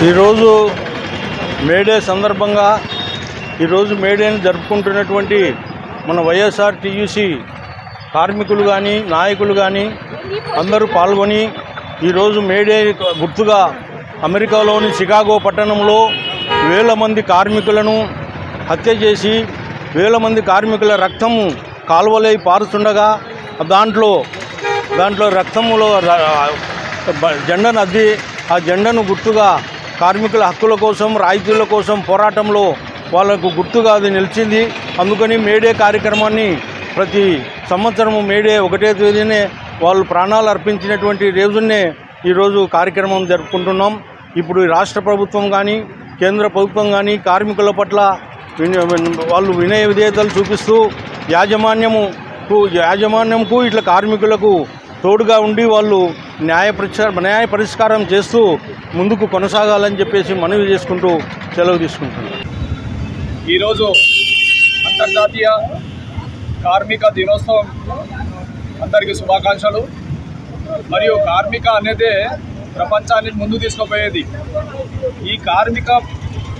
ఈరోజు మేడే సందర్భంగా ఈరోజు మేడేని జరుపుకుంటున్నటువంటి మన వైఎస్ఆర్టీయూసీ కార్మికులు కానీ నాయకులు కానీ అందరూ పాల్గొని ఈరోజు మేడే గుర్తుగా అమెరికాలోని షికాగో పట్టణంలో వేల మంది కార్మికులను హత్య చేసి వేల మంది కార్మికుల రక్తము కాలువలై పారుతుండగా దాంట్లో రక్తములో జెండాను అద్ది ఆ జెండాను గుర్తుగా కార్మికుల హక్కుల కోసం రాయితీల కోసం పోరాటంలో వాళ్ళకు గుర్తుగా అది నిలిచింది. అందుకని మేడే కార్యక్రమాన్ని ప్రతి సంవత్సరము మేడే 1వ తేదీనే వాళ్ళు ప్రాణాలు అర్పించినటువంటి రోజునే ఈరోజు కార్యక్రమం జరుపుకుంటున్నాం. ఇప్పుడు రాష్ట్ర ప్రభుత్వం కానీ కేంద్ర ప్రభుత్వం కానీ కార్మికుల పట్ల వాళ్ళు వినయ విధేయతలు చూపిస్తూ యాజమాన్యంకు ఇట్లా కార్మికులకు తోడుగా ఉండి వాళ్ళు న్యాయ పరిష్కారం చేస్తూ ముందుకు కొనసాగాలని చెప్పేసి మనవి చేసుకుంటూ సెలవు తీసుకుంటున్నాం. ఈరోజు అంతర్జాతీయ కార్మిక దినోత్సవం అందరికీ శుభాకాంక్షలు. మరియు కార్మిక అనేదే ప్రపంచాన్ని ముందు తీసుకుపోయేది. ఈ కార్మిక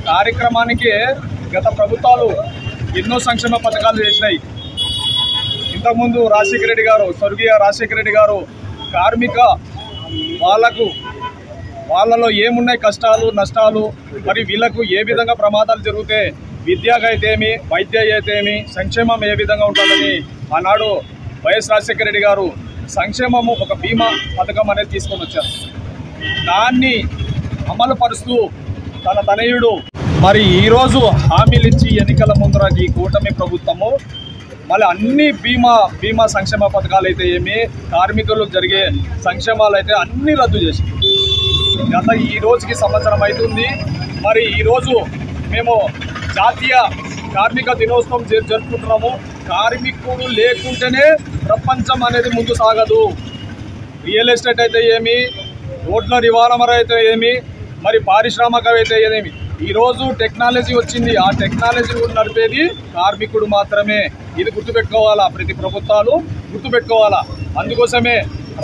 కార్యక్రమానికి గత ప్రభుత్వాలు ఎన్నో సంక్షేమ పథకాలు చేసినాయి. ఇంతకుముందు స్వర్గీయ రాజశేఖర రెడ్డి గారు కార్మిక వాళ్ళలో ఏమున్నాయి కష్టాలు నష్టాలు, మరి వీళ్ళకు ఏ విధంగా ప్రమాదాలు జరిగితే విద్యగా అయితేమి వైద్య అయితేమి సంక్షేమం ఏ విధంగా ఉంటుందని ఆనాడు వైఎస్ రాజశేఖర రెడ్డి గారు సంక్షేమము ఒక బీమా పథకం అనేది తీసుకొని వచ్చారు. దాన్ని అమలు పరుస్తూ తన తనయుడు మరి ఈరోజు హామీలు ఇచ్చి ఎన్నికల ముందర ఈ కూటమి ప్రభుత్వము మళ్ళీ అన్ని బీమా సంక్షేమ పథకాలు అయితే ఏమి కార్మికులకు జరిగే సంక్షేమాలు అయితే అన్నీ రద్దు చేసింది. గత ఈ రోజుకి సంవత్సరం అవుతుంది. మరి ఈరోజు మేము జాతీయ కార్మిక దినోత్సవం జరుపుకుంటున్నాము. కార్మికుడు లేకుంటేనే ప్రపంచం అనేది ముందు సాగదు. రియల్ ఎస్టేట్ అయితే ఏమి, రోడ్ల రవాణా అయితే ఏమి, మరి పారిశ్రామిక అయితే ఏమి, ఈరోజు టెక్నాలజీ వచ్చింది. ఆ టెక్నాలజీ నడిపేది కార్మికుడు మాత్రమే. ఇది గుర్తుపెట్టుకోవాలా, ప్రతి ప్రభుత్వాలు గుర్తుపెట్టుకోవాలా. అందుకోసమే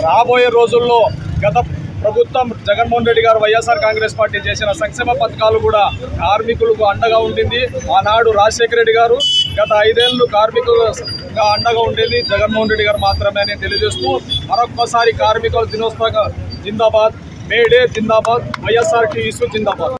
రాబోయే రోజుల్లో గత ప్రభుత్వం జగన్మోహన్ రెడ్డి గారు వైఎస్ఆర్ కాంగ్రెస్ పార్టీ చేసిన సంక్షేమ పథకాలు కూడా కార్మికులకు అండగా ఉండింది. ఆనాడు రాజశేఖర రెడ్డి గారు, గత 5 ఏళ్లు కార్మికులుగా అండగా ఉండేది జగన్మోహన్ రెడ్డి గారు మాత్రమే అని తెలియజేస్తూ మరొక్కసారి కార్మికుల దినోత్సవ జిందాబాద్, మేడే జిందాబాద్, వైఎస్ఆర్ టీయూసీ జిందాబాద్.